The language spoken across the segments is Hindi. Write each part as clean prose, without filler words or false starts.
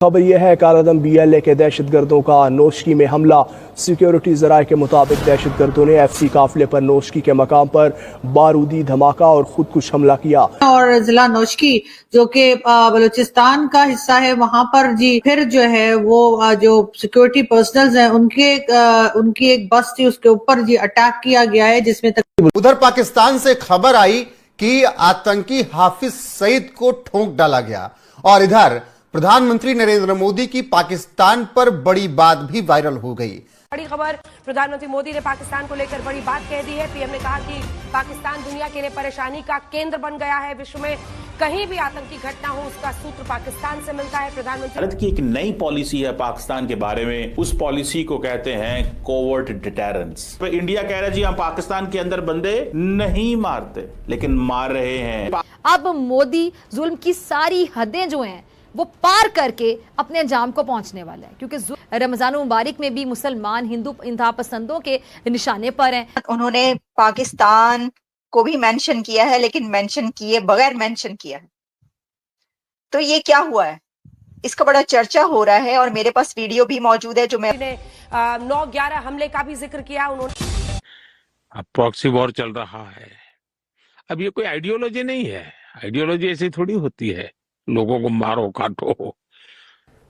खबर यह है कालादम BLA के दहशतगर्दों का नोशकी में हमला। सिक्योरिटी जराये के मुताबिक दहशतगर्दों ने FC काफिले पर नोशकी के मकाम पर बारूदी धमाका और खुदकुश हमला किया। और जिला नोशकी जो कि बलूचिस्तान का हिस्सा है, वहां पर जी फिर जो है वो जो सिक्योरिटी पर्सनल्स हैं उनकी एक बस थी, उसके ऊपर जी अटैक किया गया है, जिसमें उधर पाकिस्तान से खबर आई कि आतंकी हाफिज सईद को ठोक डाला गया और इधर प्रधानमंत्री नरेंद्र मोदी की पाकिस्तान पर बड़ी बात भी वायरल हो गई। बड़ी खबर, प्रधानमंत्री मोदी ने पाकिस्तान को लेकर बड़ी बात कह दी है। पीएम ने कहा कि पाकिस्तान दुनिया के लिए परेशानी का केंद्र बन गया है। विश्व में कहीं भी आतंकी घटना हो उसका सूत्र पाकिस्तान से मिलता है। प्रधानमंत्री भारत की एक नई पॉलिसी है पाकिस्तान के बारे में, उस पॉलिसी को कहते हैं कोवर्ट डिटेरेंस। तो इंडिया कह रहा है जी हम पाकिस्तान के अंदर बंदे नहीं मारते लेकिन मार रहे हैं। अब मोदी जुल्म की सारी हदें जो हैं वो पार करके अपने अंजाम को पहुंचने वाला है, क्योंकि रमजान मुबारक में भी मुसलमान हिंदू इंतहा पसंदों के निशाने पर हैं। उन्होंने पाकिस्तान को भी मेंशन किया है, लेकिन मेंशन किए बगैर मेंशन किया है। तो ये क्या हुआ है, इसका बड़ा चर्चा हो रहा है और मेरे पास वीडियो भी मौजूद है जो मैं 9/11 हमले का भी जिक्र किया उन्होंने। अब प्रॉक्सी वॉर चल रहा है। अब ये कोई आइडियोलॉजी नहीं है, आइडियोलॉजी ऐसी थोड़ी होती है लोगों को मारो काटो।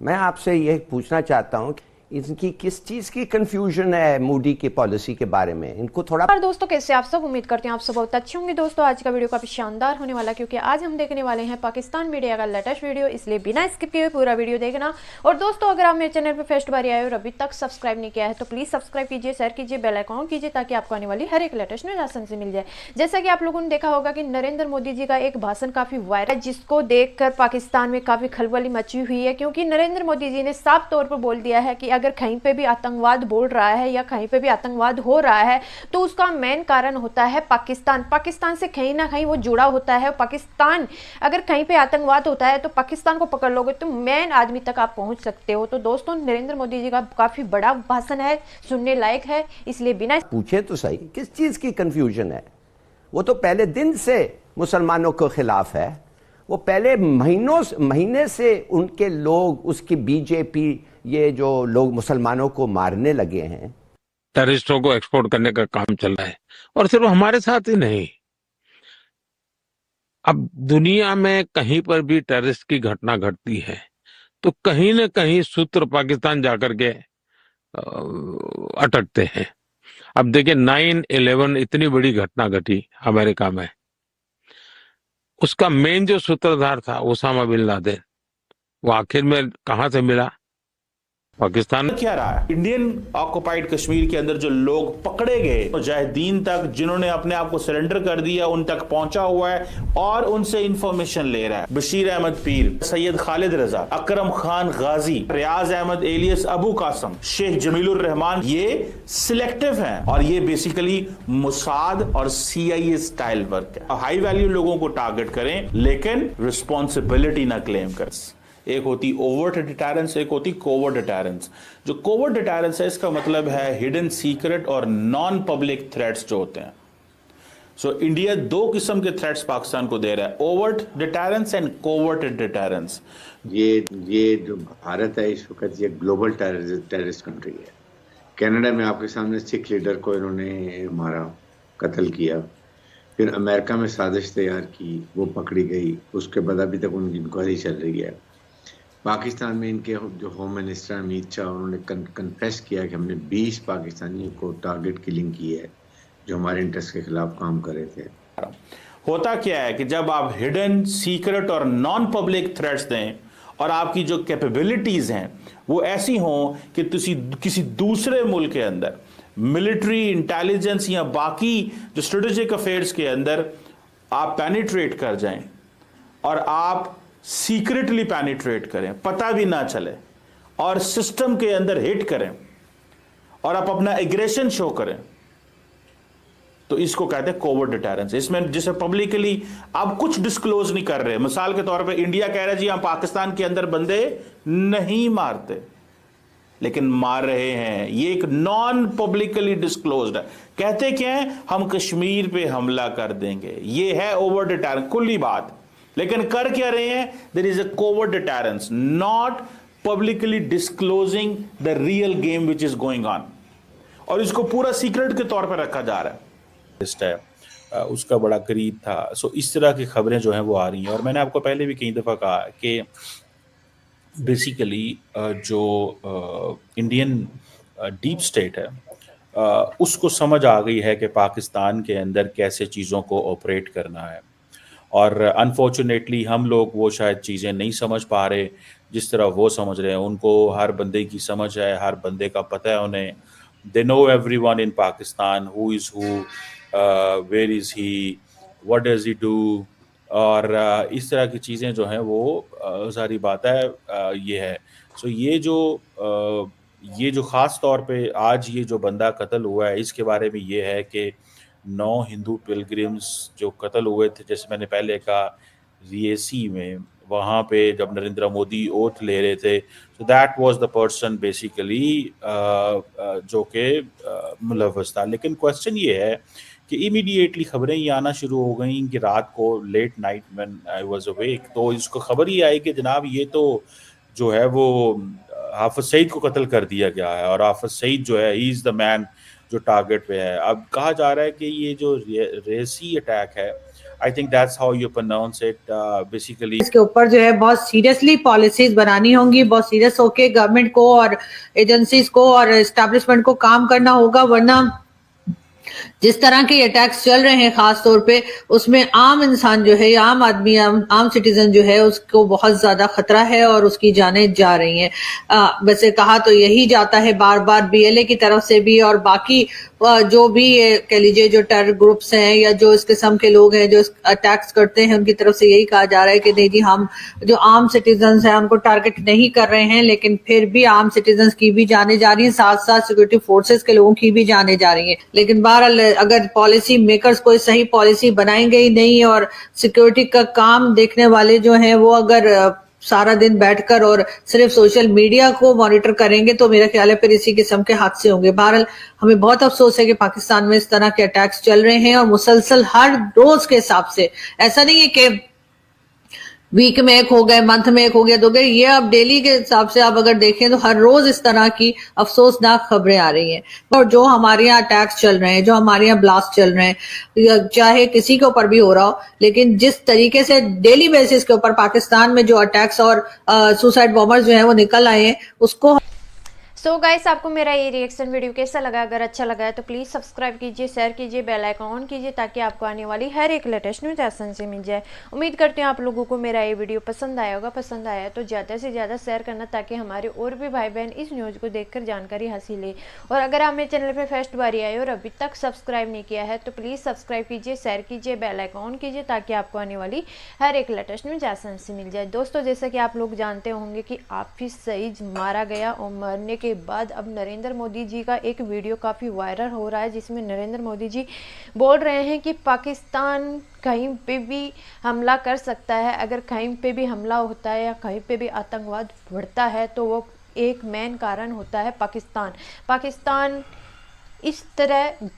मैं आपसे ये पूछना चाहता हूँ इनकी किस चीज की कंफ्यूजन है मोदी की पॉलिसी के बारे में, इनको थोड़ा। दोस्तों कैसे आप सब, उम्मीद करते हैं आप सब बहुत अच्छे होंगे। दोस्तों आज का वीडियो काफी शानदार होने वाला है, क्योंकि आज हम देखने वाले हैं पाकिस्तान मीडिया का लेटेस्ट वीडियो, इसलिए बिना स्किप किए पूरा वीडियो देखना। और दोस्तों अगर आप मेरे चैनल पर फर्स्ट बार आए और अभी तक सब्सक्राइब नहीं किया है तो प्लीज सब्सक्राइब कीजिए, शेयर कीजिए, बेल आइकन कीजिए, ताकि आपको आने वाली हर एक लेटेस्ट न्यूज आसानी से मिल जाए। जैसा कि आप लोगों ने देखा होगा कि नरेंद्र मोदी जी का एक भाषण काफी वायरल, जिसको देखकर पाकिस्तान में काफी खलबली मची हुई है, क्योंकि नरेंद्र मोदी जी ने साफ तौर पर बोल दिया है कि अगर कहीं पे भी आतंकवाद बोल रहा है या कहीं पे भी आतंकवाद हो रहा है तो उसका मेन कारण होता है पाकिस्तान। पाकिस्तान से कहीं ना कहीं वो जुड़ा होता है। पाकिस्तान अगर कहीं पे आतंकवाद होता है तो पाकिस्तान को पकड़ लोगे तो मेन आदमी तक आप पहुंच सकते हो। तो दोस्तों नरेंद्र मोदी जी का काफी बड़ा भाषण है, सुनने लायक है, इसलिए बिना पूछे तो सही किस चीज की कंफ्यूजन है। वो तो पहले दिन से मुसलमानों के खिलाफ है, वो पहले महीने से उनके लोग, उसकी बीजेपी, ये जो लोग मुसलमानों को मारने लगे हैं, टेररिस्टों को एक्सपोर्ट करने का काम चल रहा है। और सिर्फ हमारे साथ ही नहीं, अब दुनिया में कहीं पर भी टेररिस्ट की घटना घटती है तो कहीं न कहीं सूत्र पाकिस्तान जाकर के अटकते हैं। अब देखिए 9/11 इतनी बड़ी घटना घटी अमेरिका में, उसका मेन जो सूत्रधार था ओसामा बिन लादेन, वो आखिर में कहां से मिला? पाकिस्तान। क्या रहा है इंडियन ऑक्युपाइड कश्मीर के अंदर जो लोग पकड़े गए, मुजाहिदीन तक जिन्होंने अपने आप को सरेंडर कर दिया उन तक पहुंचा हुआ है और उनसे इंफॉर्मेशन ले रहा है। बशीर अहमद पीर, सैयद खालिद रजा, अकरम खान गाजी, रियाज अहमद एलियस अबू कासम, शेख जमीलुर रहमान, ये सिलेक्टिव हैं और ये बेसिकली मुसाद और CIA स्टाइल वर्क है। हाई वैल्यू लोगों को टारगेट करें लेकिन रिस्पॉन्सिबिलिटी ना क्लेम करें। एक होती ओवर्ट डिटेरेंस, एक होती कोवर्ट डिटेरेंस। जो कोवर्ट डिटेरेंस है इसका मतलब है हिडन सीक्रेट और नॉन पब्लिक थ्रेट्स जो होते हैं। सो इंडिया दो किस्म के थ्रेट्स पाकिस्तान को दे रहा है, overt deterrence and covert deterrence. ये जो भारत है इस वक्त ये ग्लोबल टेररिस्ट कंट्री है। कनाडा में आपके सामने सिख लीडर को इन्होंने मारा, कत्ल किया, फिर अमेरिका में साजिश तैयार की, वो पकड़ी गई, उसके बाद अभी तक उनकी इंक्वायरी चल रही है। पाकिस्तान में इनके जो होम मिनिस्टर अमित शाह, उन्होंने कन्फेस किया कि हमने 20 पाकिस्तानियों को टारगेट किलिंग की है जो हमारे इंटरेस्ट के खिलाफ काम कर रहे थे। होता क्या है कि जब आप हिडन सीक्रेट और नॉन पब्लिक थ्रेट्स दें और आपकी जो कैपेबिलिटीज हैं वो ऐसी हों कि किसी दूसरे मुल्क के अंदर मिलिट्री इंटेलिजेंस या बाकी जो स्ट्रेटेजिक अफेयर्स के अंदर आप पेनिट्रेट कर जाएं और आप सीक्रेटली पेनिट्रेट करें, पता भी ना चले, और सिस्टम के अंदर हिट करें और आप अपना एग्रेशन शो करें, तो इसको कहते हैं कोवर्ट डिटेरेंस। इसमें जिसे पब्लिकली आप कुछ डिस्क्लोज नहीं कर रहे। मिसाल के तौर पे इंडिया कह रहा है जी हम पाकिस्तान के अंदर बंदे नहीं मारते लेकिन मार रहे हैं, ये एक नॉन पब्लिकली डिस्क्लोज्ड है। कहते क्या है, हम कश्मीर पे हमला कर देंगे, ये है ओवर डिटेरेंस खुली बात, लेकिन कर क्या रहे हैं? There is a covert deterrence, not publicly disclosing the real game which is going on, और इसको पूरा सीक्रेट के तौर पर रखा जा रहा है। उसका बड़ा करीब था। सो इस तरह की खबरें जो हैं वो आ रही हैं, और मैंने आपको पहले भी कई दफ़ा कहा कि बेसिकली जो इंडियन डीप स्टेट है उसको समझ आ गई है कि पाकिस्तान के अंदर कैसे चीज़ों को ऑपरेट करना है, और अनफॉर्चुनेटली हम लोग वो शायद चीज़ें नहीं समझ पा रहे जिस तरह वो समझ रहे हैं। उनको हर बंदे की समझ है, हर बंदे का पता है उन्हें। They know everyone in Pakistan, who is who, where is he, what does he do, और इस तरह की चीज़ें जो हैं वो सारी बात है ये है। सो ये जो ख़ास तौर पे आज ये जो बंदा कत्ल हुआ है, इसके बारे में ये है कि 9 हिंदू पिलग्रिम्स जो कत्ल हुए थे, जैसे मैंने पहले कहा रियासी में, वहाँ पे जब नरेंद्र मोदी ओथ ले रहे थे, so that was the person basically जो कि मुलव्वस था। लेकिन क्वेश्चन ये है कि इमीडिएटली खबरें ये आना शुरू हो गई कि रात को late night when I was awake, तो इसको खबर ही आई कि जनाब ये तो जो है वो हाफिज सईद को कत्ल कर दिया गया है, और हाफिज सईद जो है ही इज़ द मैन जो टारगेट पे है। अब कहा जा रहा है कि ये जो रेसी अटैक है, I think that's how you pronounce it, basically इसके ऊपर जो है बहुत सीरियसली पॉलिसीज बनानी होंगी, बहुत सीरियस होके गवर्नमेंट को और एजेंसीज को और एस्टैब्लिशमेंट को काम करना होगा, वरना जिस तरह के अटैक्स चल रहे हैं खास तौर पे, उसमें आम इंसान जो है, आम आदमी, आम सिटीजन जो है, उसको बहुत ज्यादा खतरा है और उसकी जानें जा रही हैं। वैसे कहा तो यही जाता है बार बार बीएलए की तरफ से भी, और बाकी जो भी कह लीजिए जो टेरर ग्रुप्स हैं या जो इस किस्म के लोग हैं जो अटैक्स करते हैं, उनकी तरफ से यही कहा जा रहा है कि नहीं जी, हम जो आम सिटीजन्स हैं उनको टारगेट नहीं कर रहे हैं, लेकिन फिर भी आम सिटीजन्स की भी जाने जा रही हैं, साथ साथ सिक्योरिटी फोर्सेस के लोगों की भी जाने जा रही हैं। लेकिन बहरहाल अगर पॉलिसी मेकर्स कोई सही पॉलिसी बनाएंगे ही नहीं, और सिक्योरिटी का काम देखने वाले जो हैं वो अगर सारा दिन बैठकर और सिर्फ सोशल मीडिया को मॉनिटर करेंगे, तो मेरा ख्याल है फिर इसी किस्म के हादसे होंगे। बहरहाल हमें बहुत अफसोस है कि पाकिस्तान में इस तरह के अटैक्स चल रहे हैं, और मुसलसल हर रोज के हिसाब से, ऐसा नहीं है कि वीक में एक हो गए, मंथ में एक हो गया, 2 गए, ये अब डेली के हिसाब से आप अगर देखें तो हर रोज इस तरह की अफसोसनाक खबरें आ रही हैं। और जो हमारे यहाँ अटैक्स चल रहे हैं, जो हमारे यहाँ ब्लास्ट चल रहे हैं, चाहे किसी के ऊपर भी हो रहा हो, लेकिन जिस तरीके से डेली बेसिस के ऊपर पाकिस्तान में जो अटैक्स और सुसाइड बॉम्बर्स जो है वो निकल आए हैं, उसको सो गाइस, आपको मेरा ये रिएक्शन वीडियो कैसा लगा? अगर अच्छा लगा है तो प्लीज़ सब्सक्राइब कीजिए, शेयर कीजिए, बेल आइकन ऑन कीजिए, ताकि आपको आने वाली हर एक लेटेस्ट न्यूज़ आसान से मिल जाए। उम्मीद करती हूँ आप लोगों को मेरा ये वीडियो पसंद आया होगा। पसंद आया तो ज़्यादा से ज़्यादा शेयर करना, ताकि हमारे और भी भाई बहन इस न्यूज़ को देखकर जानकारी हासिल ले। और अगर आप मेरे चैनल पर फर्स्ट बार आए और अभी तक सब्सक्राइब नहीं किया है तो प्लीज़ सब्सक्राइब कीजिए, शेयर कीजिए, बेल आइकन ऑन कीजिए, ताकि आपको आने वाली हर एक लेटेस्ट न्यूज़ आसान से मिल जाए। दोस्तों, जैसा कि आप लोग जानते होंगे कि हाफिज सईद मारा गया, और मरने के बाद अब नरेंद्र मोदी जी का एक वीडियो काफ़ी वायरल हो रहा है, जिसमें नरेंद्र मोदी जी बोल रहे हैं कि पाकिस्तान कहीं पे भी हमला कर सकता है। अगर कहीं पे भी हमला होता है या कहीं पे भी आतंकवाद बढ़ता है तो वो एक मेन कारण होता है पाकिस्तान इस तरह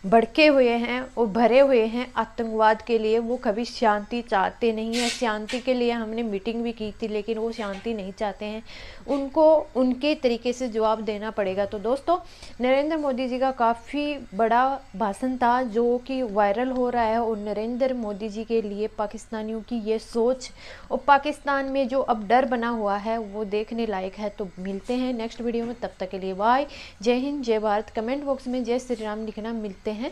भड़के हुए हैं और भरे हुए हैं आतंकवाद के लिए। वो कभी शांति चाहते नहीं है। शांति के लिए हमने मीटिंग भी की थी, लेकिन वो शांति नहीं चाहते हैं। उनको उनके तरीके से जवाब देना पड़ेगा। तो दोस्तों, नरेंद्र मोदी जी का काफ़ी बड़ा भाषण था जो कि वायरल हो रहा है, और नरेंद्र मोदी जी के लिए पाकिस्तानियों की ये सोच और पाकिस्तान में जो अब डर बना हुआ है वो देखने लायक है। तो मिलते हैं नेक्स्ट वीडियो में, तब तक के लिए बाय। जय हिंद, जय भारत। कमेंट बॉक्स में जय श्री राम लिखना। मिलते हैं